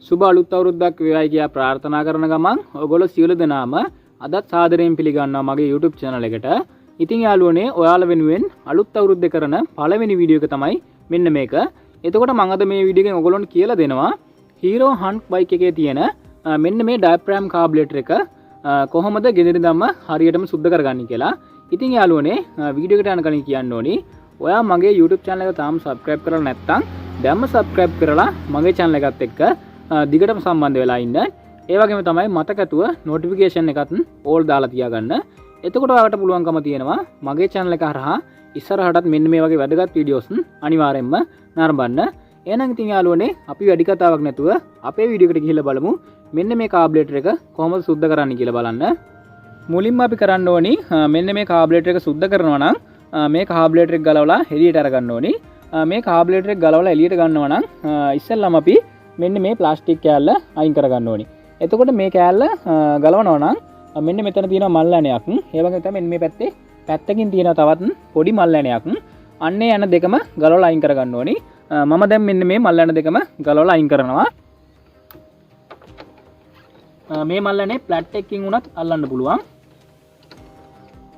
සුබ අලුත් අවුරුද්දක් වේවායි කියා ප්‍රාර්ථනා කරන ගමන් ඔයගොල්ලෝ සියලු දෙනාම අදත් සාදරයෙන් පිළිගන්නවා මගේ YouTube channel එකට. ඉතින් යාළුවනේ ඔයාලා වෙනුවෙන් අලුත් අවුරුද්දේ කරන පළවෙනි වීඩියෝ එක තමයි මෙන්න මේක. එතකොට මම අද මේ වීඩියෝ එකෙන් ඔයගොල්ලන්ට කියලා දෙනවා Hero Hunk bike එකේ තියෙන මෙන්න මේ diaphragm carburetor එක කොහොමද ගෙදරින්දම හරියටම සුද්ධ කරගන්නේ කියලා. ඉතින් යාළුවනේ වීඩියෝ එකට යන කලින් කියන්න ඕනි ඔයා මගේ YouTube channel එක තාම subscribe කරලා නැත්නම් දැම්ම subscribe කරලා මගේ channel එකත් එක්ක දිගටම සම්බන්ධ වෙලා ඉන්න. ඒ වගේම තමයි මතකතුව notification එකත් all දාලා තියාගන්න. එතකොට ඔයාලට පුළුවන්කම තියෙනවා මගේ channel එක හරහා ඉස්සරහටත් මෙන්න මේ වගේ වැදගත් වීඩියෝස් අනිවාර්යෙන්ම නරඹන්න. එහෙනම් ඉතින් යාළුවනේ අපි වැඩි කතාවක් නැතුව අපේ වීඩියෝ එකට ගිහිල්ලා බලමු මෙන්න මේ කාබුරේටර් එක කොහොමද සුද්ධ කරන්නේ කියලා බලන්න. මුලින්ම අපි කරන්න ඕනි මෙන්න මේ කාබුරේටර් එක සුද්ධ කරනවා නම් මේ කාබුරේටර් එක ගලවලා එළියට අරගන්න ඕනි. මේ කාබුරේටර් එක ගලවලා එළියට ගන්නවා නම් ඉස්සෙල්ලාම අපි මෙන්න මේ ප්ලාස්ටික් කෑල්ල අයින් කරගන්න ඕනි. එතකොට මේ කෑල්ල ගලවනවා නම් මෙන්න මෙතන තියෙන මල් ඇණයක්, ඒ වගේම තමයි මෙන්න මේ පැත්තේ පැත්තකින් තියෙන තවත් පොඩි මල් ඇණයක්. අන්නේ යන දෙකම ගලවලා අයින් කරගන්න ඕනි. මම දැන් මෙන්න මේ මල් ඇණ දෙකම ගලවලා අයින් කරනවා. මේ මල් ඇණේ ප්ලැට් එකකින් උනත් අල්ලන්න පුළුවන්.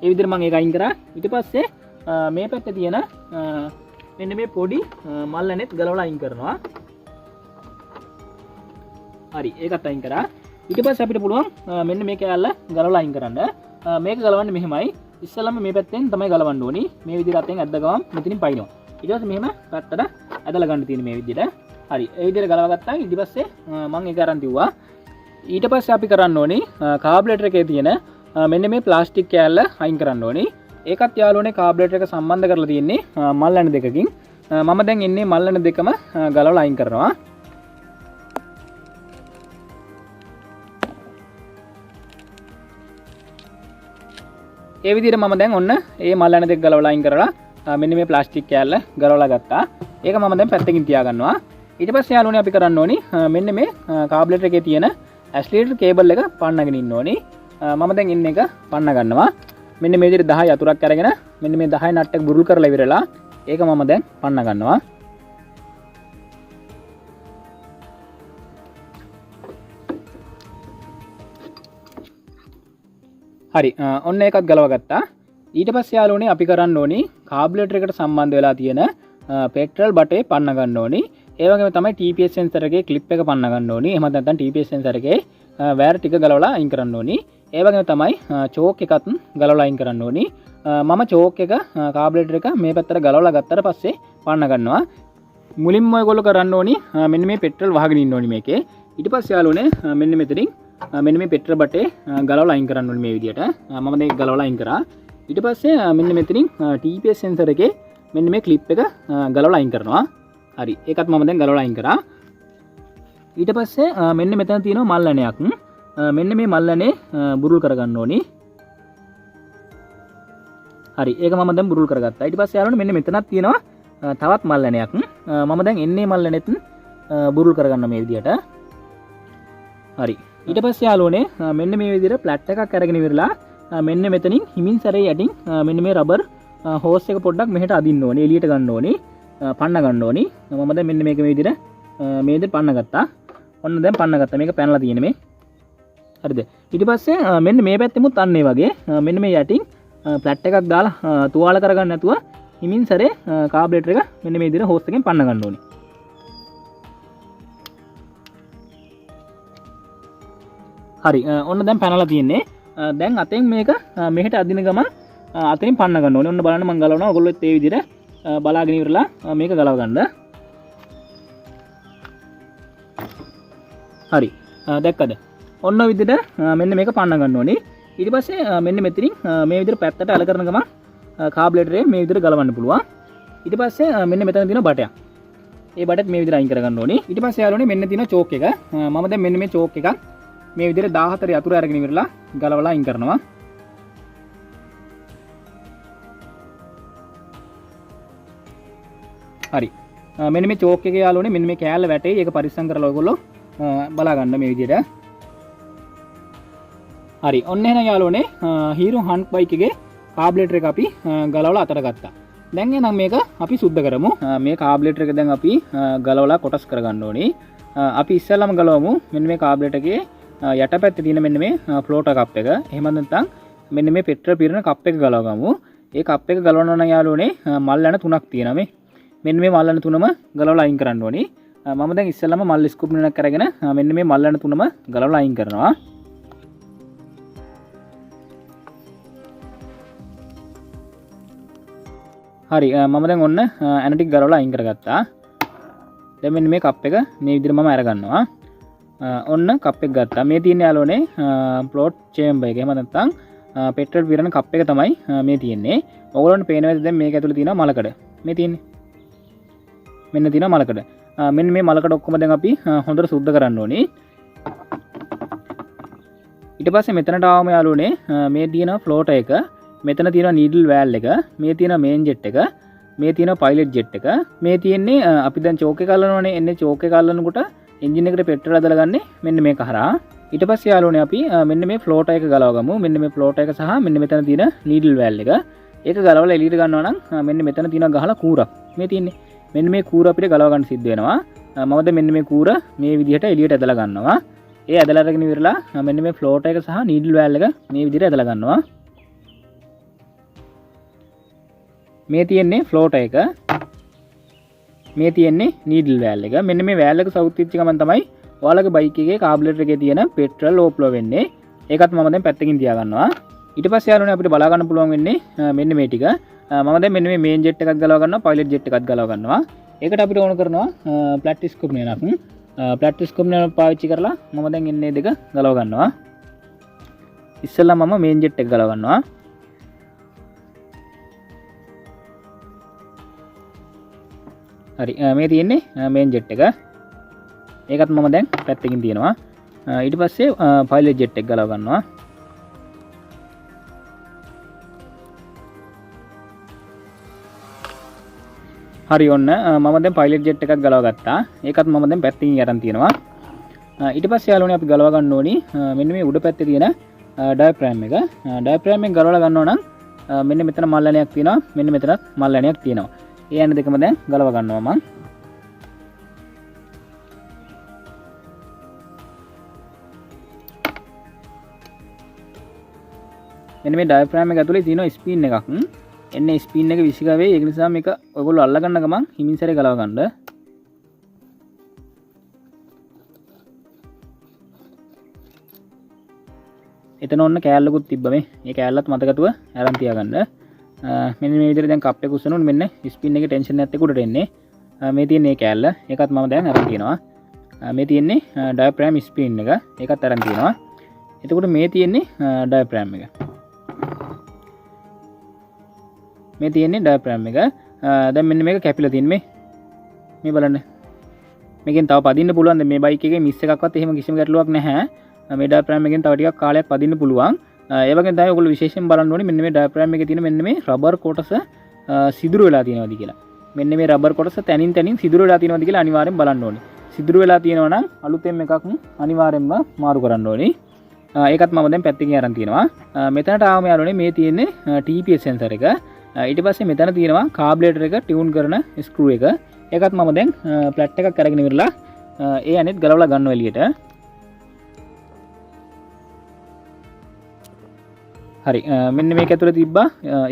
ඒ විදිහට මම ඒක අයින් කරා. ඊට පස්සේ මේ පැත්තේ තියෙන මෙන්න මේ පොඩි මල් ඇණෙත් ගලවලා අයින් කරනවා. හරි ඒකත් අයින් කරා. ඊට පස්සේ අපිට පුළුවන් මෙන්න මේ කෑල්ල ගලවලා අයින් කරන්න. මේක ගලවන්නේ මෙහෙමයි. ඉස්සෙල්ලාම මේ පැත්තෙන් තමයි ගලවන්න ඕනි. මේ විදිහට අතෙන් ඇද්ද ගමන් මෙතනින් පයින්නවා. ඊට පස්සේ මෙහෙම පැත්තට ඇදලා ගන්න තියෙන මේ විදිහට. හරි ඒ විදිහට ගලව ගත්තා. ඊට පස්සේ මම ඒක අරන් තියුවා. ඊට පස්සේ අපි කරන්න ඕනි කාබුරේටර් එකේ තියෙන මෙන්න මේ ප්ලාස්ටික් කෑල්ල අයින් කරන්න ඕනි. ඒකත් යාළුවනේ කාබුරේටර් එක සම්බන්ධ කරලා තියෙන්නේ මල් ඇණ දෙකකින්. මම දැන් ඉන්නේ මල් ඇණ දෙකම ගලවලා අයින් කරනවා. ඒ විදිහට මම දැන් ඔන්න මේ මල් ඇණ දෙක ගලවලා අයින් කරලා මෙන්න මේ ප්ලාස්ටික් කෑල්ල ගලවලා ගත්තා. ඒක මම දැන් පැත්තකින් තියාගන්නවා. ඊට පස්සේ යාළුවනේ අපි කරන්න ඕනි මෙන්න මේ කාබුරේටර් එකේ තියෙන ඇක්සිලරේටර් කේබල් එක පන්නගෙන ඉන්න ඕනි. මම දැන් ඉන්න එක පන්න ගන්නවා. මෙන්න මේ විදිහට 10 අතුරක් අරගෙන මෙන්න මේ 10 නට් එක බුරුල් කරලා ඉවරලා ඒක මම දැන් පන්න ගන්නවා. හරි ඔන්න ඒකත් ගලව ගත්තා. ඊට පස්සේ යාළුවනේ අපි කරන්න ඕනි කාබුරේටර් එකට සම්බන්ධ වෙලා තියෙන පෙට්‍රල් බටේ පන්න ගන්න ඕනි. ඒ වගේම තමයි TPS සෙන්සර් එකේ ක්ලිප් එක පන්න ගන්න ඕනි. එහෙම නැත්නම් TPS සෙන්සර් එකේ වයර් ටික ගලවලා අයින් කරන්න ඕනි. ඒ වගේම තමයි චෝක් එකත් ගලවලා අයින් කරන්න ඕනි. මම චෝක් එක කාබුරේටර් එක මේ පැත්තට ගලවලා ගත්තට පස්සේ පන්න ගන්නවා. මුලින්ම ඔයගොල්ලෝ කරන්න ඕනි මෙන්න මේ පෙට්‍රල් වහගෙන ඉන්න ඕනි මේකේ. ඊට පස්සේ යාළුවනේ මෙන්න මෙතනින් මෙන්න මේ පෙට්‍රල් බටේ ගලවලා අයින් කරන්න ඕනි මේ විදිහට. මම දැන් ඒක ගලවලා අයින් කරා. ඊට පස්සේ මෙන්න මෙතනින් TPS සෙන්සර් එකේ මෙන්න මේ ක්ලිප් එක ගලවලා අයින් කරනවා. හරි ඒකත් මම දැන් ගලවලා අයින් කරා. ඊට පස්සේ මෙන්න මෙතන තියෙනවා මල් ඇණයක්. මෙන්න මේ මල් ඇණේ බුරුල් කරගන්න ඕනි. හරි ඒක මම දැන් බුරුල් කරගත්තා. ඊට පස්සේ යාළුවනේ මෙන්න මෙතනක් තියෙනවා තවත් මල් ඇණයක්. මම දැන් එන්නේ මල් ඇණෙත් බුරුල් කරගන්න මේ විදිහට. හරි ඊට පස්සේ යාළුවනේ මෙන්න මේ විදිහට ප්ලැට් එකක් අරගෙන ඉවරලා මෙන්න මෙතනින් හිමින් සැරේ යටින් මෙන්න මේ රබර් හෝස් එක පොඩ්ඩක් මෙහෙට අදින්න ඕනේ, එළියට ගන්න ඕනේ, පන්න ගන්න ඕනේ. මම දැන් මෙන්න මේක මේ විදිහට මේ විදිහට පන්න ගත්තා. ඔන්න දැන් පන්න ගත්තා. මේක පැනලා තියෙන මේ. හරිද? ඊට පස්සේ මෙන්න මේ පැත්තෙමුත් අන්න ඒ වගේ මෙන්න මේ යටින් ප්ලැට් එකක් දාලා තුවාල කරගන්න නැතුව හිමින් සැරේ කාබුරේටර් එක මෙන්න මේ විදිහට හෝස් එකෙන් පන්න ගන්න ඕනේ. හරි ඔන්න දැන් පැනලා තියෙන්නේ. දැන් අතෙන් මේක මෙහෙට අදින ගමන් අතෙන් පන්න ගන්න ඕනේ. ඔන්න බලන්න මම ගලවනවා. ඔයගොල්ලොත් ඒ විදිහට බලාගෙන ඉවරලා මේක ගලව ගන්න. හරි දැක්කද? ඔන්න ඔය විදිහට මෙන්න මේක පන්න ගන්න ඕනේ. ඊට පස්සේ මෙන්න මෙතනින් මේ විදිහට පැත්තට අල කරන ගමන් කාබුරේටරේ මේ විදිහට ගලවන්න පුළුවන්. ඊට පස්සේ මෙන්න මෙතන තියෙන බටයක්. ඒ බටත් මේ විදිහට අයින් කරගන්න ඕනේ. ඊට පස්සේ යාළුවනේ මෙන්න තියෙන චෝක් එක. මම දැන් මෙන්න මේ චෝක් එකක් මේ විදිහට 14 අතුර අරගෙන ඉවරලා ගලවලා අයින් කරනවා. හරි මෙන්න මේ චෝක් එකේ යාළුවනේ මෙන්න මේ කෑල්ල වැටේ. ඒක පරිස්සම් කරලා ඔයගොල්ලෝ බලා ගන්න මේ විදිහට. හරි ඔන්න එහෙනම් යාළුවනේ Hero Hunk bike එකේ කාබුරේටර් එක අපි ගලවලා අතට ගත්තා. දැන් එහෙනම් මේක අපි සුද්ධ කරමු. මේ කාබුරේටර් එක දැන් අපි ගලවලා කොටස් කරගන්න ඕනේ. අපි ඉස්සෙල්ලාම ගලවමු මෙන්න මේ කාබුරේටර් එකේ යටපැත්තේ තියෙන මෙන්න මේ ෆ්ලෝටර් කප් එක. එහෙම නැත්නම් මෙන්න මේ පෙට්‍රල් පිරෙන කප් එක ගලවගමු. ඒ කප් එක ගලවනවා නම් යාළුවනේ මල් යන තුනක් තියෙනවා මේ. මෙන්න මේ මල් යන තුනම ගලවලා අයින් කරන්න ඕනේ. මම දැන් ඉස්සෙල්ලාම මල් ස්කූප් එකක් අරගෙන මෙන්න මේ මල් යන තුනම ගලවලා අයින් කරනවා. හරි මම දැන් ඔන්න ඇනටික් ගලවලා අයින් කරගත්තා. දැන් මෙන්න මේ කප් එක මේ විදිහට මම අරගන්නවා. ඔන්න කප් එක ගත්තා. මේ තියෙන යාළුවනේ ප්ලොට් චේම්බර් එක. එහෙම නැත්නම් පෙට්‍රල් පිරෙන කප් එක තමයි මේ තියෙන්නේ. ඔයගොල්ලන්ට පේනවද දැන් මේක ඇතුලේ තියෙන මලකඩ. මේ තියෙන්නේ. මෙන්න තියෙන මලකඩ. මෙන්න මේ මලකඩ ඔක්කොම දැන් අපි හොඳට සුද්ධ කරන්න ඕනේ. ඊට පස්සේ මෙතනට ආවම යාළුවනේ මේ තියෙන ෆ්ලෝටර් එක, මෙතන තියෙන නීඩල් වෑල් එක, මේ තියෙන මේන් ජෙට් එක, මේ තියෙන පයිලට් ජෙට් එක, මේ තියෙන්නේ අපි දැන් චෝක් එක අල්ලනවනේ. එන්නේ චෝක් එක අල්ලනකොට එන්ජින් එකට පෙට්‍රල් ඇදලා ගන්නේ මෙන්න මේක හරහා. ඊට පස්සේ යාළුවනේ අපි මෙන්න මේ ෆ්ලෝටර් එක ගලවගමු. මෙන්න මේ ෆ්ලෝටර් එක සහ මෙන්න මෙතන තියෙන නීඩල් වෑල් එක. ඒක ගලවලා එළියට ගන්නවා නම් මෙන්න මෙතන තියෙන ගහලා කූරක් මේ තියෙන්නේ. මෙන්න මේ කූර අපිට ගලව ගන්න සිද්ධ වෙනවා. මම දැන් මෙන්න මේ කූර මේ විදිහට එළියට ඇදලා ගන්නවා. ඒ ඇදලා අරගෙන ඉවරලා මෙන්න මේ ෆ්ලෝටර් එක සහ නීඩල් වෑල් එක මේ විදිහට ඇදලා ගන්නවා. මේ තියෙන්නේ ෆ්ලෝටර් එක. මේ තියෙන්නේ නීඩල් වෑල් එක. මෙන්න මේ වෑල් එක සවුත් වෙච්ච ගමන් තමයි ඔයාලගේ බයික් එකේ කාබුරේටර් එකේ තියෙන පෙට්‍රල් ඕවර්ෆ්ලෝ වෙන්නේ. ඒකත් මම දැන් පැත්තකින් තියා ගන්නවා. ඊට පස්සේ යාළුවනේ අපිට බලා ගන්න පුළුවන් වෙන්නේ මෙන්න මේ ටික. මම දැන් මෙන්න මේ මේන් ජෙට් එකක් ගලව ගන්නවා, පයිලට් ජෙට් එකක් ගලව ගන්නවා. ඒකට අපිට ඕන කරනවා ප්ලැට් ස්කූප් නේනක්. ප්ලැට් ස්කූප් නේ පාවිච්චි කරලා මම දැන් එන්නේ දෙක ගලව ගන්නවා. ඉස්සෙල්ලා මම මේන් ජෙට් එක ගලව ගන්නවා. හරි මේ තියෙන්නේ මේන් ජෙට් එක. ඒකත් මම දැන් පැත්තකින් තියනවා. ඊට පස්සේ පයිලට් ජෙට් එක ගලව ගන්නවා. හරි ඔන්න මම දැන් පයිලට් ජෙට් එකක් ගලව ගත්තා. ඒකත් මම දැන් පැත්තකින් යටන් තියනවා. ඊට පස්සේ යාළුවනේ අපි ගලව ගන්න ඕනි මෙන්න මේ උඩ පැත්තේ තියෙන ඩයෆ්‍රෑම් එක. ඩයෆ්‍රෑම් එක ගලවලා ගන්නවා නම් මෙන්න මෙතන මල්ලණයක් තියෙනවා. මෙන්න මෙතනත් මල්ලණයක් තියෙනවා. ඒ යන දෙකම දැන් ගලව ගන්නවා මම. මෙන්න මේ ඩයෆ්‍රෑම් එක ඇතුලේ තියෙන ස්පීන් එකක්. එන්නේ ස්පීන් එක විසිගාවේ. ඒක නිසා මේක ඔයගොල්ලෝ අල්ල ගන්න ගමන් හිමින් සැරේ ගලව ගන්න. එතන ඔන්න කෑල්ලකුත් තිබ්බ මේ. මේ කෑල්ලත් මතකටුව අරන් තියාගන්න. මෙන්න මේ විදිහට දැන් කප් එක උස්සනොත් මෙන්න ස්පීන් එකේ ටෙන්ෂන් එකත් එක්ක උඩට එන්නේ. මේ තියෙන මේ කෑල්ල. ඒකත් මම දැන් අරන් තියනවා. මේ තියෙන්නේ ඩයෆ්‍රෑම් ස්පීන් එක. ඒකත් අරන් තියනවා. එතකොට මේ තියෙන්නේ ඩයෆ්‍රෑම් එක. මේ තියෙන්නේ ඩයෆ්‍රෑම් එක. දැන් මෙන්න මේක කැපිලා තියෙන්නේ මේ බලන්න. මේකෙන් තව පදින්න පුළුවන්. දැන් මේ බයික් එකේ මිස් එකක්වත් එහෙම කිසිම ගැටලුවක් නැහැ. මේ ඩයෆ්‍රෑම් එකෙන් තව ටිකක් කාලයක් පදින්න පුළුවන්. ඒ වගේම තමයි ඔයගොල්ලෝ විශේෂයෙන් බලන්න ඕනේ මෙන්න මේ ඩයෆ්‍රෑම් එකේ තියෙන මෙන්න මේ රබර් කොටස සිදුරු වෙලා තියෙනවද කියලා. මෙන්න මේ රබර් කොටස තනින් තනින් සිදුරු වෙලා තියෙනවද කියලා අනිවාර්යෙන් බලන්න ඕනේ. සිදුරු වෙලා තියෙනවා නම් අලුතෙන් එකක් අනිවාර්යෙන්ම මාරු කරන්න ඕනේ. ඒකත් මම දැන් පැත්තකින් අරන් තියනවා. මෙතනට ආවම යාළුවනේ මේ තියෙන්නේ TPS සෙන්සර් එක. ඊට පස්සේ මෙතන තියෙනවා කාබුරේටර් එක ටියුන් කරන ස්ක්‍රූ එක. ඒකත් මම දැන් ප්ලැට් එකක් අරගෙන ඉවරලා ඒ අනෙත් ගලවලා ගන්නවා එළියට. හරි මෙන්න මේක ඇතුලේ තිබ්බා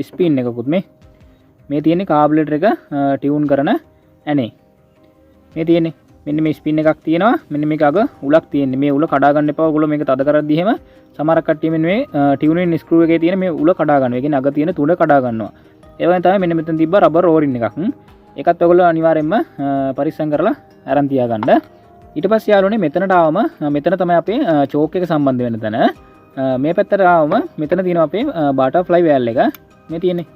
ස්පීන් එකකුත් මේ තියෙන්නේ කාබුරේටර් එක ටියුන් කරන ඇනේ. මේ තියෙන්නේ මෙන්න මේ ස්පීන් එකක් තියෙනවා. මෙන්න මේක අග උලක් තියෙන්නේ. මේ උල කඩා ගන්න එපා. ඔයගොල්ලෝ මේක තද කරද්දී එහෙම සමහරක් කට්ටිය මෙන්න මේ ටියුනින් ස්ක්‍රූ එකේ තියෙන මේ උල කඩා ගන්නවා. ඒ කියන්නේ අග තියෙන තුඩ කඩා ගන්නවා. ඒ වගේම තමයි මෙන්න මෙතන තිබ්බා රබර් ඕරින් එකක්. ඒකත් ඔයගොල්ලෝ අනිවාර්යයෙන්ම පරිස්සම් කරලා අරන් තියාගන්න. ඊට පස්සේ යාළුවනේ මෙතනට ආවම මෙතන තමයි අපේ චෝක් එක සම්බන්ධ වෙන තැන. මේ පැත්තට ආවම මෙතන තියෙනවා අපේ බටර්ෆ්ලයි වෑල් එක. මේ තියෙන්නේ.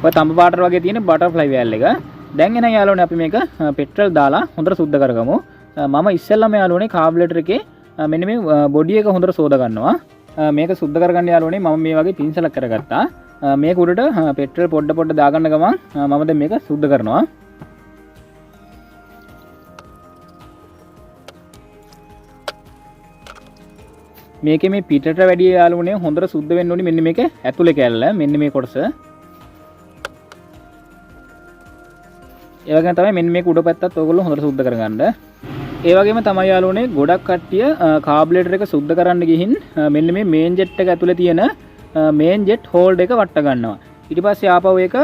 ඔය තඹ පාටර වගේ තියෙන බටර්ෆ්ලයි වෑල් එක. දැන් එන යාළුවනේ අපි මේක පෙට්‍රල් දාලා හොඳට සුද්ධ කරගමු. මම ඉස්සෙල්ලාම යාළුවනේ කාබුරේටර් එකේ මෙන්න මේ බොඩි එක හොඳට සෝදා ගන්නවා. මේක සුද්ධ කරගන්න යාළුවනේ මම මේ වගේ පින්සලක් කරගත්තා. මේක උඩට පෙට්‍රල් පොඩ දාගන්න ගමන් මම දැන් මේක සුද්ධ කරනවා. මේකේ මේ පිටට වැඩි යාළුවනේ හොඳට සුද්ධ වෙන්න ඕනි. මෙන්න මේක ඇතුලේ කැල්ල මෙන්න මේ කොටස. ඒ වගේම තමයි මෙන්න මේක උඩ පැත්තත් ඔයගොල්ලෝ හොඳට සුද්ධ කරගන්න. ඒ වගේම තමයි යාළුවනේ ගොඩක් කට්ටිය කාබුලේටර් එක සුද්ධ කරන්න ගිහින් මෙන්න මේ මේන් ජෙට් එක ඇතුලේ තියෙන මේන් ජෙට් හෝල්ඩ් එක වට ගන්නවා. ඊට පස්සේ ආපහු ඒක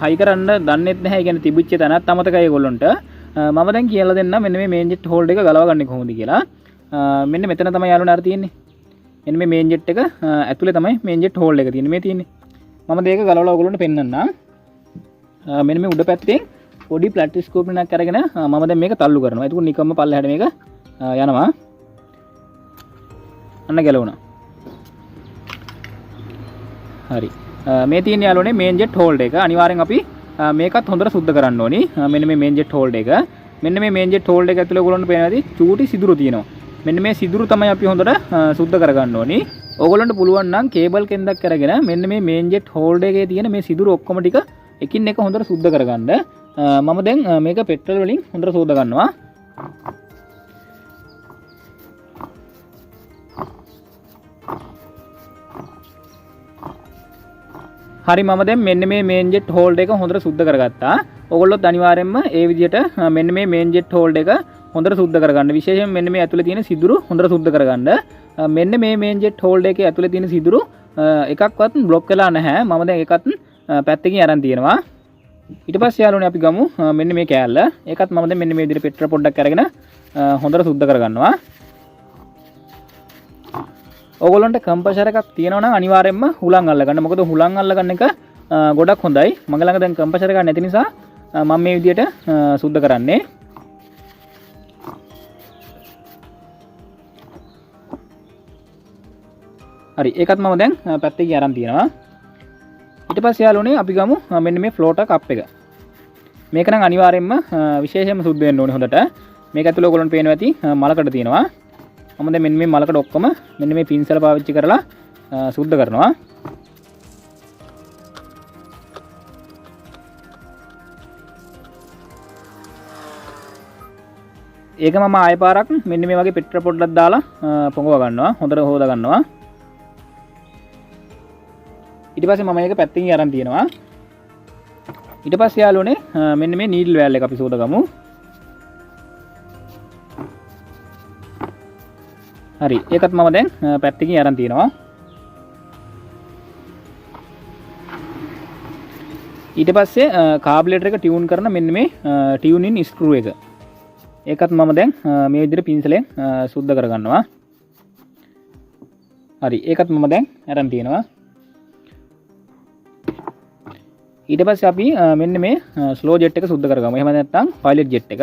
හයි කරන්න දන්නෙත් නැහැ. ඒ කියන්නේ තිබිච්ච තැනත් අමතකයි ඒගොල්ලන්ට. මම දැන් කියලා දෙන්නම් මෙන්න මේ මේන් ජෙට් හෝල්ඩ් එක ගලවගන්නේ කොහොමද කියලා. මෙන්න මෙතන තමයි යාළුවනේ අර තියෙන්නේ. මෙන්න මේ මේන් ජෙට් එක ඇතුලේ තමයි මේන් ජෙට් හෝල්ඩ් එක තියෙන්නේ. මේ තියෙන්නේ. මම මේක ගලවලා ඔයගොල්ලන්ට පෙන්නන්නම්. මෙන්න මේ උඩ පැත්තෙන් පොඩි ප්ලැට් ස්කෝප් එකක් අරගෙන මම දැන් මේක තල්ලු කරනවා. ඒක නිකම්ම පල්ලෙහාට මේක යනවා. අන්න ගැලවුණා. හරි. මේ තියෙන යාළුවනේ මේන් ජෙට් හෝල්ඩ් එක. අනිවාර්යෙන් අපි මේකත් හොඳට සුද්ධ කරන්න ඕනි. මෙන්න මේ මේන් ජෙට් හෝල්ඩ් එක. මෙන්න මේ මේන් ජෙට් හෝල්ඩ් එක ඇතුලේ ඔයගොල්ලන්ට පේනවාදී චූටි සිදුරු තියෙනවා. මෙන්න මේ සිදුරු තමයි අපි හොඳට සුද්ධ කරගන්න ඕනි. ඕගොල්ලන්ට පුළුවන් නම් කේබල් කෙන්දක් අරගෙන මෙන්න මේ මේන් ජෙට් හෝල්ඩ් එකේ තියෙන මේ සිදුරු ඔක්කොම ටික එකින් එක හොඳට සුද්ධ කරගන්න. මම දැන් මේක පෙට්‍රල් වලින් හොඳට සෝද ගන්නවා. හරි මම දැන් මෙන්න මේ මේන් ජෙට් හෝල්ඩ් එක හොඳට සුද්ධ කරගත්තා. ඕගොල්ලොත් අනිවාර්යයෙන්ම ඒ විදිහට මෙන්න මේ මේන් ජෙට් හෝල්ඩ් එක හොඳට සුද්ධ කරගන්න. විශේෂයෙන් මෙන්න මේ ඇතුලේ තියෙන සිදුරු හොඳට සුද්ධ කරගන්න. මෙන්න මේ මේන් ජෙට් හෝල්ඩ් එකේ ඇතුලේ තියෙන සිදුරු එකක්වත් બ્લોක් වෙලා නැහැ. මම දැන් එකත් පැත්තකින් අරන් තියෙනවා. ඊට පස්සේ යාළුවනේ අපි ගමු මෙන්න මේ කෑල්ල. ඒකත් මම දැන් මෙන්න මේ විදිහට පෙට්‍රල් පොඩ්ඩක් අරගෙන හොඳට සුද්ධ කරගන්නවා. ඕගොල්ලන්ට කම්ප්‍රෙසර් එකක් තියෙනවා නම් අනිවාර්යයෙන්ම හුලං අල්ලගන්න. මොකද හුලං අල්ලගන්න එක ගොඩක් හොඳයි. මගේ ළඟ දැන් කම්ප්‍රෙසර් එකක් නැති නිසා මම මේ විදිහට සුද්ධ කරන්නේ. හරි ඒකත් මම දැන් පැත්තකින් අරන් තියෙනවා. ඊට පස්සේ යාළුවනේ අපි ගමු මෙන්න මේ ෆ්ලෝටර් කප් එක. මේක නම් අනිවාර්යයෙන්ම විශේෂයෙන්ම සුද්ධ වෙන්න ඕනේ හොඳට. මේක ඇතුළේ ඔයගොල්ලන්ට පේනවා ඇති මලකඩ තියෙනවා. මම දැන් මෙන්න මේ මලකඩ ඔක්කොම මෙන්න මේ පින්සල පාවිච්චි කරලා සුද්ධ කරනවා. ඒක මම ආයෙ පාරක් මෙන්න මේ වගේ පෙට්‍රල් පොඩ්ඩක් දාලා පොඟව ගන්නවා. හොඳට හොදා ගන්නවා. ඊට පස්සේ මම මේක පැත්තකින් අරන් තියෙනවා. ඊට පස්සේ යාළුවනේ මෙන්න මේ නීඩල් වෑල් එක අපි සෝදගමු. හරි ඒකත් මම දැන් පැත්තකින් අරන් තියෙනවා. ඊට පස්සේ කාබුලේටර් එක ටියුන් කරන මෙන්න මේ ටියුන් ඉන් ස්ක්‍රූ එක. ඒකත් මම දැන් මේ විදිහට පින්සලෙන් සුද්ධ කරගන්නවා. හරි ඒකත් මම දැන් අරන් තියෙනවා. ඊට පස්සේ අපි මෙන්න මේ ස්ලෝ ජෙට් එක සුද්ධ කරගමු. එහෙම නැත්නම් පයිලට් ජෙට් එක.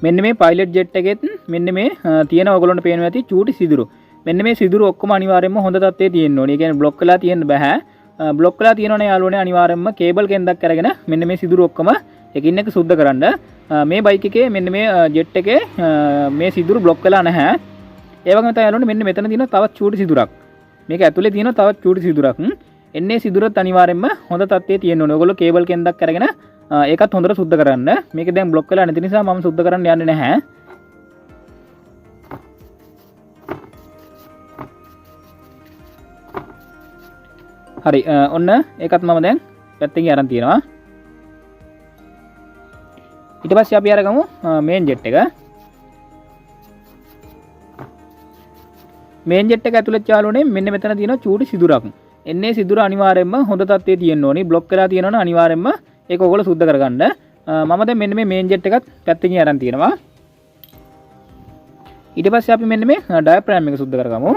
මෙන්න මේ පයිලට් ජෙට් එකෙත් මෙන්න මේ තියෙන ඔයගොල්ලන්ට පේනවා ඇති චූටි සිදුරු. මෙන්න මේ සිදුරු ඔක්කොම අනිවාර්යයෙන්ම හොඳ තත්ත්වයේ තියෙන්න ඕනේ. ඒ කියන්නේ બ્લોක් වෙලා තියෙන්න බෑ. બ્લોක් වෙලා තියෙනවනේ යාළුවනේ අනිවාර්යයෙන්ම කේබල් කෙන්දක් අරගෙන මෙන්න මේ සිදුරු ඔක්කොම එකින් එක සුද්ධ කරන්න. මේ බයික් එකේ මෙන්න මේ ජෙට් එකේ මේ සිදුරු બ્લોක් වෙලා නැහැ. ඒ වගේම තමයි යාළුවනේ මෙන්න මෙතන තියෙන තවත් චූටි සිදුරක්. මේක ඇතුලේ තියෙන තවත් චූටි සිදුරක්. එන්නේ සිදුරත් අනිවාර්යයෙන්ම හොඳ තත්ත්වයේ තියෙන්න ඕනේ. ඔයගොල්ලෝ කේබල් කෙන්දක් අරගෙන ඒකත් හොඳට සුද්ධ කරන්න. මේක දැන් બ્લોක් වෙලා නැති නිසා මම සුද්ධ කරන්න යන්නේ නැහැ. හරි ඔන්න ඒකත් මම දැන් පැත්තකින් අරන් තියෙනවා. ඊට පස්සේ අපි අරගමු මේන් ජෙට් එක. මේන් ජෙට් එක ඇතුළේ යාළුවනේ මෙන්න මෙතන තියෙන චූටි සිදුරක්. එන්නේ සිදුර අනිවාර්යයෙන්ම හොඳ තත්ත්වයේ තියෙන්න ඕනි. બ્લોක් වෙලා තියෙනවනේ අනිවාර්යයෙන්ම ඒක ඔයගොල්ලෝ සුද්ධ කරගන්න. මම දැන් මෙන්න මේ මේන් ජෙට් එකත් පැත්තකින් අරන් තියෙනවා. ඊට පස්සේ අපි මෙන්න මේ ඩයෆ්‍රෑම් එක සුද්ධ කරගමු.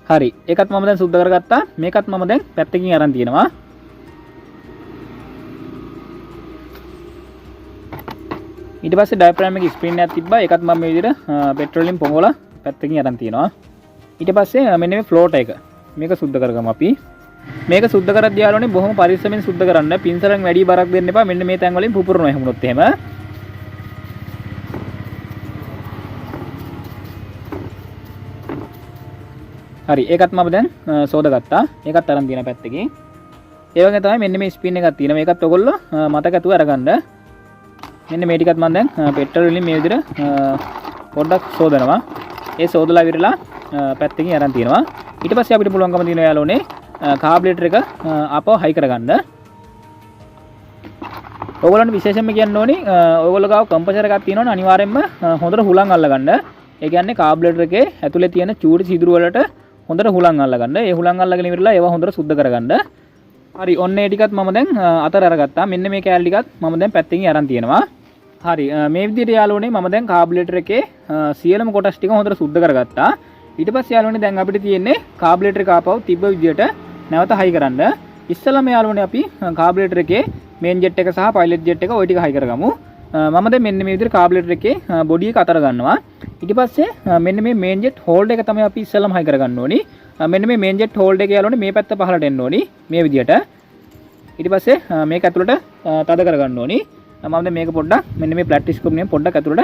හරි ඒකත් මම දැන් සුද්ධ කරගත්තා. මේකත් මම දැන් පැත්තකින් අරන් තියෙනවා. ඊට පස්සේ ඩයෆ්‍රෑම් එකේ ස්ප්‍රින් එකක් තිබ්බා. ඒකත් මම මේ විදිහට පෙට්‍රෝලියම් පොඟවලා පැත්තකින් අරන් තියෙනවා. ඊට පස්සේ මෙන්න මේ ෆ්ලෝට් එක මේක සුද්ධ කරගමු අපි. මේක සුද්ධ කරද්දී යාළුවනේ බොහොම පරිස්සමෙන් සුද්ධ කරන්න. පින්සලෙන් වැඩි බරක් දෙන්න එපා. මෙන්න මේ තැන් වලින් පුපුරනවා එහෙම වුණොත් එහෙම. හරි ඒකත් මම දැන් සෝදාගත්තා. ඒකත් අරන් තියෙන පැත්තකින්. ඒ වගේ තමයි මෙන්න මේ ස්පින් එකක් තියෙනවා. මේකත් ඔයගොල්ලෝ මතක ඇතුව අරගන්න. මෙන්න මේ ටිකත් මම දැන් පෙට්‍රල් වලින් මේ විදිහට පොඩ්ඩක් සෝදනවා. ඒ සෝදලා විරලා පැත්තකින් අරන් තියෙනවා. ඊට පස්සේ අපිට පුළුවන්කම තියෙනවා යාළුවනේ කාබුරේටර් එක ආපහු හයි කරගන්න. ඔයගොල්ලන්ට විශේෂයෙන්ම කියන්න ඕනේ ඔයගොල්ලෝ ගාව කම්ප්‍රෙසර් එකක් තියෙනවනේ අනිවාර්යයෙන්ම හොඳට හුලං අල්ලගන්න. ඒ කියන්නේ කාබුරේටර් එකේ ඇතුලේ තියෙන චූටි සිදුරු වලට හොඳට හුලං අල්ලගන්න. ඒ හුලං අල්ලගෙන ඉවරලා ඒවා හොඳට සුද්ධ කරගන්න. හරි ඔන්න ඒ ටිකත් මම දැන් අතර අරගත්තා. මෙන්න මේ කෑලි ටිකත් මම දැන් පැත්තකින් අරන් තියෙනවා. හරි මේ විදිහට යාළුවනේ මම දැන් කාබුරේටර් එකේ සියලුම කොටස් ටික හොඳට සුද්ධ කරගත්තා. ඊට පස්සේ යාළුවනේ දැන් අපිට තියෙන්නේ කාබුරේටර් එක ආපහු තිබ්බ විදිහට නැවත හයි කරන්න. ඉස්සෙල්ලාම යාළුවනේ අපි කාබුරේටර් එකේ මේන් ජෙට් එක සහ පයිලට් ජෙට් එක ওই ටික හයි කරගමු. මම දැන් මෙන්න මේ විදිහට කාබුරේටර් එකේ බොඩි එක අතර ගන්නවා. ඊට පස්සේ මෙන්න මේ මේන් ජෙට් හෝල්ඩර් එක තමයි අපි ඉස්සෙල්ලාම හයි කරගන්න ඕනි. මෙන්න මේ මේන් ජෙට් හෝල්ඩර් එක යාළුවනේ මේ පැත්ත පහළට එන්න ඕනි මේ විදිහට. ඊට පස්සේ මේක ඇතුළට තද කරගන්න ඕනි. මම දැන් මේක පොඩ්ඩක් මෙන්න මේ ප්ලැට් ස්කෝප් එකෙන් පොඩ්ඩක් ඇතුළට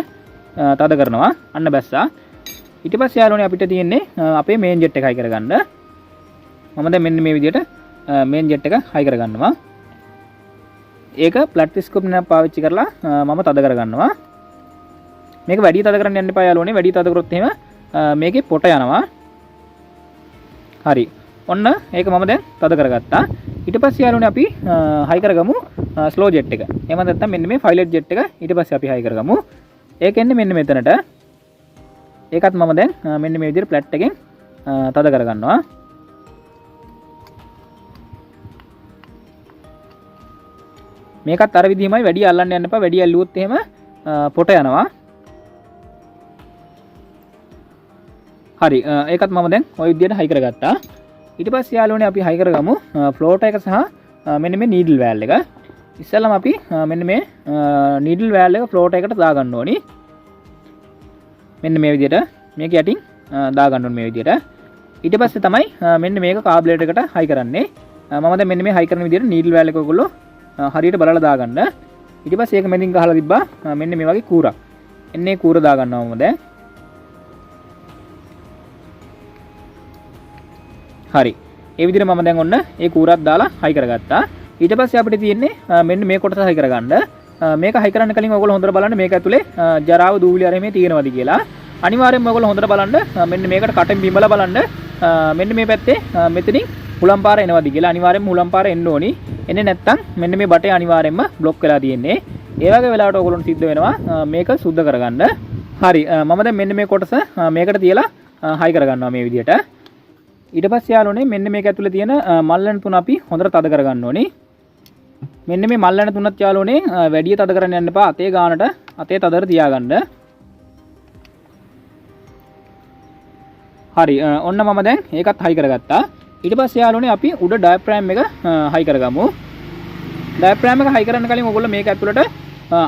තද කරනවා. අන්න බැස්සා. ඊට පස්සේ යාළුවනේ අපිට තියෙන්නේ අපේ මේන් ජෙට් එක හයි කරගන්න. මම දැන් මෙන්න මේ විදිහට මේන් ජෙට් එක හයි කරගන්නවා. ඒක ප්ලැට් ස්කෝප් එක පාවිච්චි කරලා මම තද කරගන්නවා. මේක වැඩි තද කරන්න යන්න එපා යාළුවනේ. වැඩි තද කරොත් එහෙම මේකේ පොට යනවා. හරි. ඔන්න ඒක මම දැන් තද කරගත්තා. ඊට පස්සේ යාළුවනේ අපි හයි කරගමු ස්ලෝ ජෙට් එක. එහෙම නැත්නම් මෙන්න මේ පයිලට් ජෙට් එක ඊට පස්සේ අපි හයි කරගමු. ඒක එන්නේ මෙන්න මෙතනට. ඒකත් මම දැන් මෙන්න මේ විදිහට ප්ලැට් එකෙන් තද කරගන්නවා. මේකත් අර විදිහමයි වැඩි අල්ලන්න යන්න එපා. වැඩි ඇල්ලුවොත් එහෙම පොට යනවා. හරි ඒකත් මම දැන් ওই විදිහට හයි කරගත්තා. ඊට පස්සේ යාළුවනේ අපි හයි කරගමු ෆ්ලෝටර් එක සහ මෙන්න මේ නීඩල් වෑල් එක. ඉස්සෙල්ලාම අපි මෙන්න මේ නීඩල් වෑල් එක ෆ්ලෝටර් එකට දාගන්න ඕනි. මෙන්න මේ විදිහට මේක යටින් දාගන්න ඕනේ මේ විදිහට. ඊට පස්සේ තමයි මෙන්න මේක කාබුරේටර් එකට හයි කරන්නේ. මම දැන් මෙන්න මේ හයි කරන විදිහට නීඩල් වෑල් එක ඔයගොල්ලෝ හරියට බලලා දාගන්න. ඊට පස්සේ ඒක මෙතනින් ගහලා තිබ්බා මෙන්න මේ වගේ කූරක්. එන්නේ කූර දාගන්නවා මම දැන්. හරි. ඒ විදිහට මම දැන් ඔන්න ඒ කූරක් දාලා හයි කරගත්තා. ඊට පස්සේ අපිට තියෙන්නේ මෙන්න මේ කොටස හයි කරගන්න. මේක හයි කරන්න කලින් ඔයගොල්ලෝ හොඳට බලන්න මේක ඇතුලේ ජරාව දූවිලි අර මේ තියෙනවද කියලා. අනිවාර්යෙන්ම ඔයගොල්ලෝ හොඳට බලන්න මෙන්න මේකට කටෙන් බිමලා බලන්න මෙන්න මේ පැත්තේ මෙතනින් හුලම් පාර එනවද කියලා. අනිවාර්යෙන්ම හුලම් පාර එන්න ඕනි. එන්නේ නැත්තම් මෙන්න මේ බටේ අනිවාර්යෙන්ම බ්ලොක් වෙලා තියෙන්නේ. ඒ වගේ වෙලාවට ඔයගොල්ලන්ට සිද්ධ වෙනවා මේක සුද්ධ කරගන්න. හරි මම දැන් මෙන්න මේ කොටස මේකට තියලා හයි කරගන්නවා මේ විදිහට. ඊට පස්සේ යාළුවනේ මෙන්න මේක ඇතුලේ තියෙන මල්ලන තුන අපි හොඳට තද කරගන්න ඕනේ. මෙන්න මේ මල්ලන තුනත් යාළුවනේ වැඩි තද කරන්න යන්න එපා. අතේ ගානට අතේ තදර තියාගන්න. හරි ඔන්න මම දැන් ඒකත් හයි කරගත්තා. ඊට පස්සේ යාළුවනේ අපි උඩ ඩයෆ්‍රෑම් එක හයි කරගමු. ඩයෆ්‍රෑම් එක හයි කරන්න කලින් ඔයගොල්ලෝ මේක ඇතුලට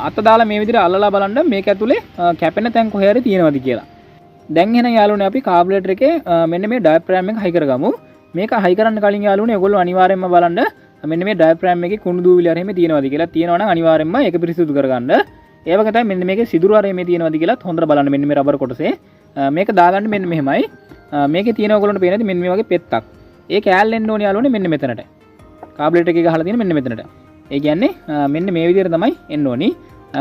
අත දාලා මේ විදිහට අල්ලලා බලන්න මේක ඇතුලේ කැපෙන තැන් කොහේ හරි තියෙනවද කියලා. දැන් එහෙනම් යාළුවනේ අපි කාබුරේටර් එකේ මෙන්න මේ ඩයෆ්‍රෑම් එක හයි කරගමු. මේක හයි කරන්න කලින් යාළුවනේ ඔයගොල්ලෝ අනිවාර්යයෙන්ම බලන්න මෙන්න මේ ඩයෆ්‍රෑම් එකේ කුණු දූවිලි අර එහෙම තියෙනවද කියලා. තියෙනවා නම් අනිවාර්යයෙන්ම ඒක පිරිසිදු කරගන්න. ඒ වගේ තමයි මෙන්න මේකේ සිදුරු අර එහෙම තියෙනවද කියලාත් හොඳට බලන්න. මෙන්න මේ රබර් කොටසේ මේක දාගන්න මෙන්න මෙහෙමයි. මේකේ තියෙන ඔයගොල්ලන්ට පේනද මෙන්න මේ වගේ පෙත්තක්. ඒ කෑල්ල එන්න ඕනේ යාළුවනේ මෙන්න මෙතනට. කාබුරේටර් එකේ ගහලා තියෙන මෙන්න මෙතනට. ඒ කියන්නේ මෙන්න මේ විදිහට තමයි එන්න ඕනි.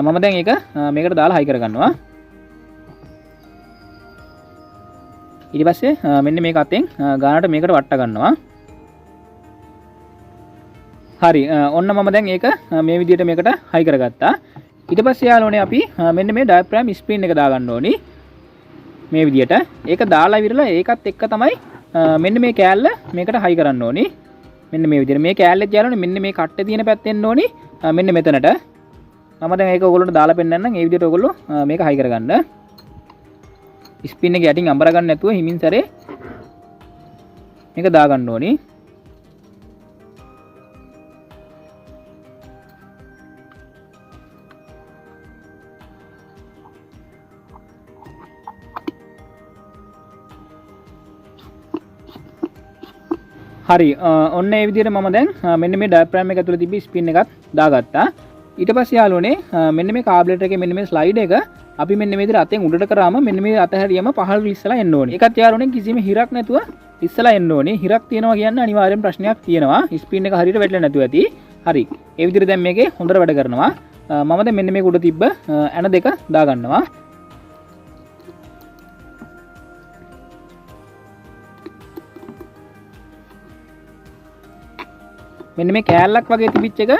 මම දැන් ඒක මේකට දාලා හයි කරගන්නවා. ඊට පස්සේ මෙන්න මේක අතෙන් ගානට මේකට වට්ට ගන්නවා. හරි ඔන්න මම දැන් ඒක මේ විදිහට මේකට හයි කරගත්තා. ඊට පස්සේ යාළුවනේ අපි මෙන්න මේ ඩයෆ්‍රෑම් ස්ප්‍රින් එක දාගන්න ඕනි. මේ විදිහට ඒක දාලා ඉවරලා ඒකත් එක්ක තමයි මෙන්න මේ කෑල්ල මේකට හයි කරන්න ඕනි. මෙන්න මේ විදිහට මේ කෑල්ලෙත් යාළුවනේ මෙන්න මේ කට්ටේ තියෙන පැත්තෙන් ඕනි මෙන්න මෙතනට. මම දැන් ඒක ඔයගොල්ලන්ට දාලා පෙන්නන්නම්. ඒ විදිහට ඔයගොල්ලෝ මේක හයි කරගන්න. ස්පින් එක යටින් අඹර ගන්න නැතුව හිමින් සැරේ මේක දාගන්න ඕනි. හරි ඔන්න ඒ විදිහට මම දැන් මෙන්න මේ ඩයෆ්‍රෑම් එක ඇතුලේ තිබි ස්පින් එකත් දාගත්තා. ඊට පස්සේ යාළුවනේ මෙන්න මේ කාබුරේටර් එකේ මෙන්න මේ ස්ලයිඩ් එක අපි මෙන්න මේ විදිහට අතෙන් උඩට කරාම මෙන්න මේ අතහැරියම පහළ ඉස්සලා එන්න ඕනේ. ඒකත් යාළුවනේ කිසිම හිරක් නැතුව ඉස්සලා එන්න ඕනේ. හිරක් තියෙනවා කියන්නේ අනිවාර්යෙන් ප්‍රශ්නයක් තියෙනවා. ස්පීන් එක හරියට වැටෙන්නේ නැතුව ඇති. හරි. ඒ විදිහට දැන් මේකේ හොඳට වැඩ කරනවා. මම දැන් මෙන්න මේක උඩ තිබ්බ ඇන දෙක දා ගන්නවා. මෙන්න මේ කෑල්ලක් වගේ තිබිච්ච එක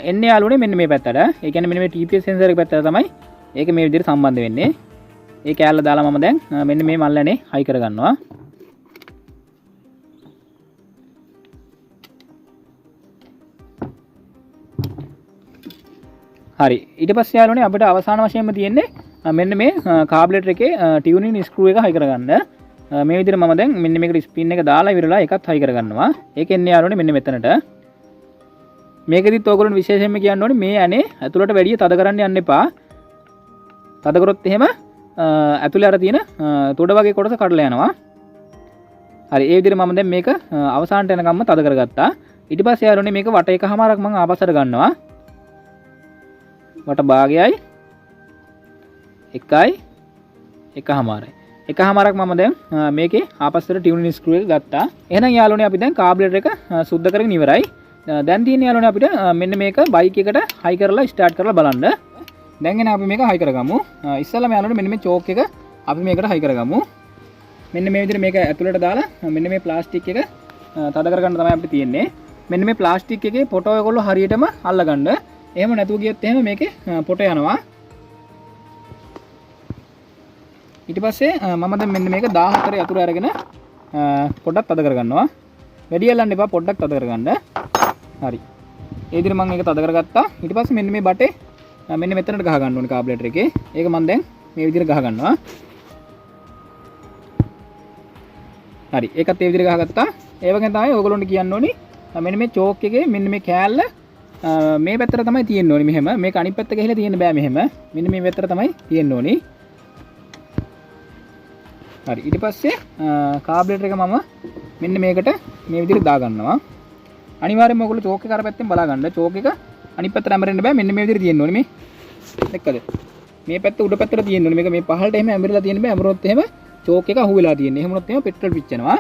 එන්නේ යාළුවනේ මෙන්න මේ පැත්තට. ඒ කියන්නේ මෙන්න මේ TPS සෙන්සර් එක පැත්තට තමයි ඒක මේ විදිහට සම්බන්ධ වෙන්නේ. ඒ කෑල්ල දාලා මම දැන් මෙන්න මේ මල්ලනේ හයි කර ගන්නවා. හරි. ඊට පස්සේ යාළුවනේ අපිට අවසාන වශයෙන්ම තියෙන්නේ මෙන්න මේ කාබුලේටර් එකේ ටියුනින් ස්ක්‍රූ එක හයි කරගන්න. මේ විදිහට මම දැන් මෙන්න මේකට ස්පින් එක දාලා ඉවරලා එකත් හයි කරගන්නවා. ඒකෙන්නේ යාළුවනේ මෙන්න මෙතනට. මේකෙදිත් ඔයගොල්ලෝ විශේෂයෙන්ම කියන්න ඕනේ මේ ඇනේ ඇතුළට වැඩිය තද කරන්න යන්න එපා. තද කරොත් එහෙම ඇතුළේ අර තියෙන තොඩ වගේ කොටස කඩලා යනවා. හරි. ඒ විදිහට මම දැන් මේක අවසානට යනකම්ම තද කරගත්තා. ඊට පස්සේ යාළුවනේ මේක වට එකමාරක් මම ආපස්සට ගන්නවා. වට භාගයයි එකයි එකමාරයි. එකමාරක් මම දැන් මේකේ ආපස්සට ටියුනින් ස්ක්‍රූ එක ගත්තා. එහෙනම් යාළුවනේ අපි දැන් කාබුලේටර් එක සුද්ධ කරගෙන ඉවරයි. දැන් තියෙන්නේ යාළුවනේ අපිට මෙන්න මේක බයික් එකට හයි කරලා ස්ටාර්ට් කරලා බලන්න. දැන් එන අපි මේක හයි කරගමු. ඉස්සෙල්ලාම යාළුවනේ මෙන්න මේ චෝක් එක අපි මේකට හයි කරගමු. මෙන්න මේ විදිහට මේක ඇතුළට දාලා මෙන්න මේ ප්ලාස්ටික් එක තද කරගන්න තමයි අපිට තියෙන්නේ. මෙන්න මේ ප්ලාස්ටික් එකේ පොට ඔයගොල්ලෝ හරියටම අල්ලගන්න. එහෙම නැතුව ගියොත් එහෙම මේකේ පොට යනවා. ඊට පස්සේ මම දැන් මෙන්න මේක 14 යතුරු අරගෙන පොඩ්ඩක් තද කරගන්නවා. වැඩි යලන්න එපා, පොඩ්ඩක් තද කරගන්න. හරි. ඒ විදිහට මම ඒක තද කරගත්තා. ඊට පස්සේ මෙන්න මේ බටේ මෙන්න මෙතනට ගහ ගන්න ඕනේ කාබුලේටර් එකේ. ඒක මම දැන් මේ විදිහට ගහ ගන්නවා. හරි. ඒකත් ඒ විදිහට ගහගත්තා. ඒ වගේම තමයි ඔයගොල්ලන්ට කියන්න ඕනේ මෙන්න මේ චෝක් එකේ මෙන්න මේ කෑල්ල මේ පැත්තට තමයි තියෙන්න ඕනේ මෙහෙම. මේක අනිත් පැත්ත ගහලා තියෙන්න බෑ මෙහෙම. මෙන්න මේ පැත්තට තමයි තියෙන්න ඕනේ. හරි. ඊට පස්සේ කාබුලේටර් එක මම මෙන්න මේකට මේ විදිහට දා ගන්නවා. අනිවාර්යයෙන්ම ඔයගොල්ලෝ චෝක් එක අර පැත්තෙන් බලා ගන්න. චෝක් එක අනිත් පැත්තට ඇඹරෙන්න බෑ. මෙන්න මේ විදිහට තියෙන්න ඕනේ මේ. දැක්කද? මේ පැත්ත උඩ පැත්තට තියෙන්න ඕනේ. මේක මේ පහළට එහෙම ඇඹරලා තියෙන්න බෑ. ඇඹරොත් එහෙම චෝක් එක අහු වෙලා තියෙන්නේ. එහෙම වුණොත් එහෙම පෙට්‍රල් පිච්චෙනවා.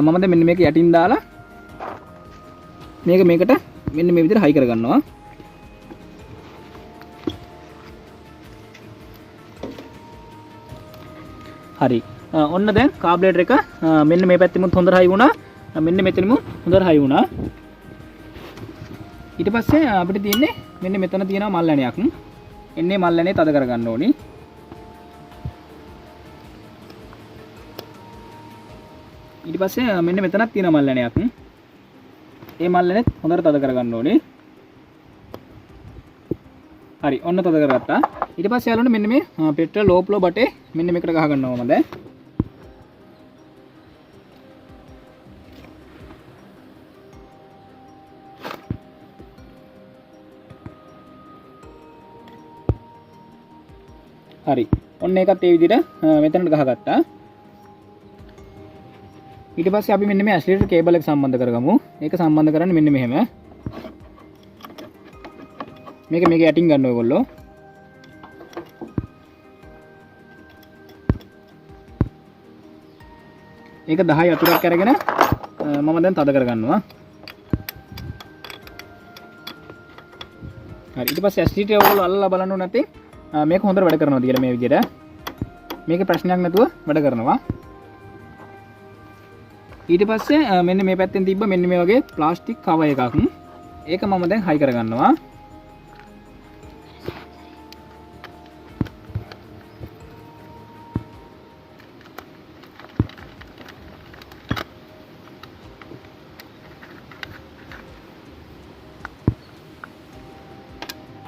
මම දැන් මෙන්න මේක යටින් දාලා මේක මේකට මෙන්න මේ විදිහට හයි කරගන්නවා. හරි. ඔන්න දැන් කාබුලේටර් එක මෙන්න මේ පැත්තෙමුත් හොඳට හයි වුණා. මෙන්න මෙතනෙමුත් හොඳට හයි වුණා. ඊට පස්සේ අපිට තියෙන්නේ මෙන්න මෙතන තියෙනවා මල් ඇණයක්. එන්නේ මල් ඇණේ තද කරගන්න ඕනේ. ඊට පස්සේ මෙන්න මෙතනක් තියෙනවා මල් ඇණයක්. ඒ මල් ඇණෙත් හොඳට තද කරගන්න ඕනේ. හරි. ඔන්න තද කරගත්තා. ඊට පස්සේ යාළුවනේ මෙන්න මේ පෙට්‍රල් ලෝ ෆ්ලෝ බටේ මෙන්න මේකට ගහ ගන්නවා මම දැන්. හරි. ඔන්න ඒකත් ඒ විදිහට මෙතනට ගහගත්තා. ඊට පස්සේ අපි මෙන්න මේ ඇක්සිලරේටර් කේබල් එක සම්බන්ධ කරගමු. ඒක සම්බන්ධ කරන්නේ මෙන්න මෙහෙම. මේක යටින් ගන්න ඕගොල්ලෝ. ඒක 10 යතුරක් අරගෙන මම දැන් තද කරගන්නවා. හරි. ඊට පස්සේ ඇක්සිලරේටර් ඔයගොල්ලෝ අල්ලලා බලන්න ඕනේ නැත්නම් මේක හොඳට වැඩ කරනවාද කියලා මේ විදිහට. මේකේ ප්‍රශ්නයක් නැතුව වැඩ කරනවා. ඊට පස්සේ මෙන්න මේ පැත්තෙන් තිබ්බ මෙන්න මේ වගේ ප්ලාස්ටික් කවර් එකක්. ඒක මම දැන් හයි කරගන්නවා.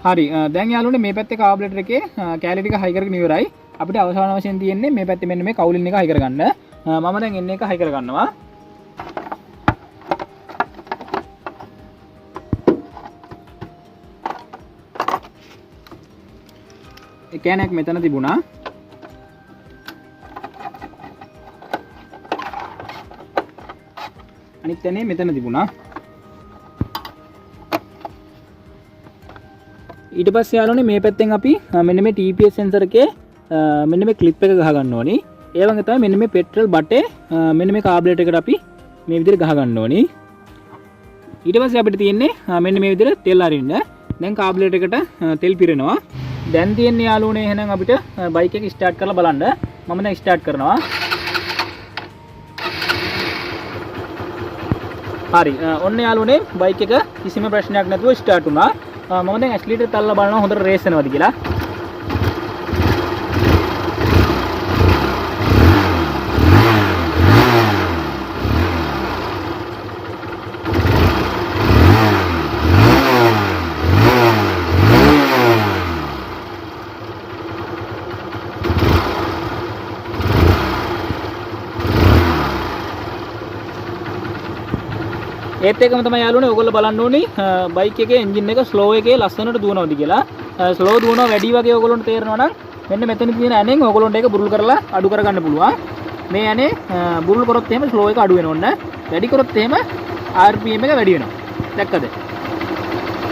හරි. දැන් යාළුවනේ මේ පැත්තේ කාබුලේටර් එකේ කැලරි ටික හයි කරගෙන ඉවරයි. අපිට අවසාන වශයෙන් තියෙන්නේ මේ පැත්තේ මෙන්න මේ කවුලින් එක හයි කරගන්න. මම දැන් එන්න එක හයි කරගන්නවා. ඒ කෑනක් මෙතන තිබුණා. අනිත් තැනේ මෙතන තිබුණා. ඊට පස්සේ යාළුවනේ මේ පැත්තෙන් අපි මෙන්න මේ TPS සෙන්සර් එකේ මෙන්න මේ ක්ලිප් එක ගහ ගන්න ඕනේ. ඒ වගේ තමයි මෙන්න මේ පෙට්‍රල් බටේ මෙන්න මේ කාබුරේටර් එකට අපි මේ විදිහට ගහ ගන්න ඕනි. ඊට පස්සේ අපිට තියෙන්නේ මෙන්න මේ විදිහට තෙල් අරින්න. දැන් කාබුරේටර් එකට තෙල් පිරෙනවා. දැන් තියෙන්නේ යාළුවනේ එහෙනම් අපිට බයික් එක ස්ටාර්ට් කරලා බලන්න. මම දැන් ස්ටාර්ට් කරනවා. හරි. ඔන්න යාළුවනේ බයික් එක කිසිම ප්‍රශ්නයක් නැතුව ස්ටාර්ට් වුණා. මම දැන් ඇක්සිලරේටර් තල්ලා බලනවා හොඳට රේස් වෙනවද කියලා. ඒත් එකම තමයි යාළුවනේ ඔයගොල්ලෝ බලන්න ඕනේ බයික් එකේ එන්ජින් එක ස්ලෝ එකේ ලස්සනට දුවනවද කියලා. ස්ලෝ දුවනවා වැඩි වගේ ඔයගොල්ලොන්ට තේරෙනවා නම් මෙන්න මෙතන තියෙන ඇනෙන් ඔයගොල්ලොන්ට ඒක බුරුල් කරලා අඩු කරගන්න පුළුවන්. මේ ඇනේ බුරුල් කරොත් එහෙම ස්ලෝ එක අඩු වෙනවා ඕන්න. වැඩි කරොත් එහෙම RPM එක වැඩි වෙනවා. දැක්කද?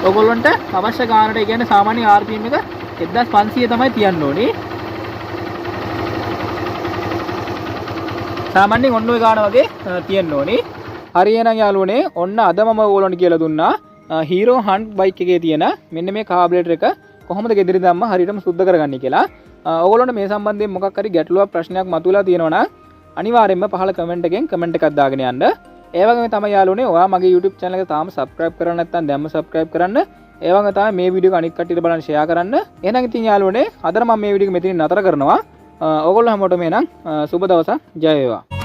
ඔයගොල්ලොන්ට අවශ්‍ය ගානට ඒ කියන්නේ සාමාන්‍ය RPM එක 1500 තමයි තියන්න ඕනේ. සාමාන්‍යයෙන් ඔන්න ඔය ගාන වගේ තියන්න ඕනේ. හරි එහෙනම් යාළුවනේ ඔන්න අද මම ඔයගොල්ලන්ට කියලා දුන්නා හීරෝ හන්ට් බයික් එකේ තියෙන මෙන්න මේ කාබුරේටර් එක කොහොමද ගෙදර දැම්ම හරියටම සුද්ධ කරගන්නේ කියලා. ඔයගොල්ලන්ට මේ සම්බන්ධයෙන් මොකක් හරි ගැටලුවක් ප්‍රශ්නයක් මතුවලා තියෙනවා නම් අනිවාර්යයෙන්ම පහළ කමෙන්ට් එකෙන් කමෙන්ට් එකක් දාගෙන යන්න. ඒ වගේම තමයි යාළුවනේ ඔයා මගේ YouTube channel එක තාම subscribe කරලා නැත්නම් දැම්ම subscribe කරන්න. ඒ වගේම තමයි මේ වීඩියෝ එක අනිත් කට්ටියට බලන්න share කරන්න. එහෙනම් ඉතින් යාළුවනේ අද මම මේ වීඩියෝ එක මෙතනින් නතර කරනවා. ඔයගොල්ලෝ හැමෝටම එහෙනම් සුබ දවසක් ජය වේවා.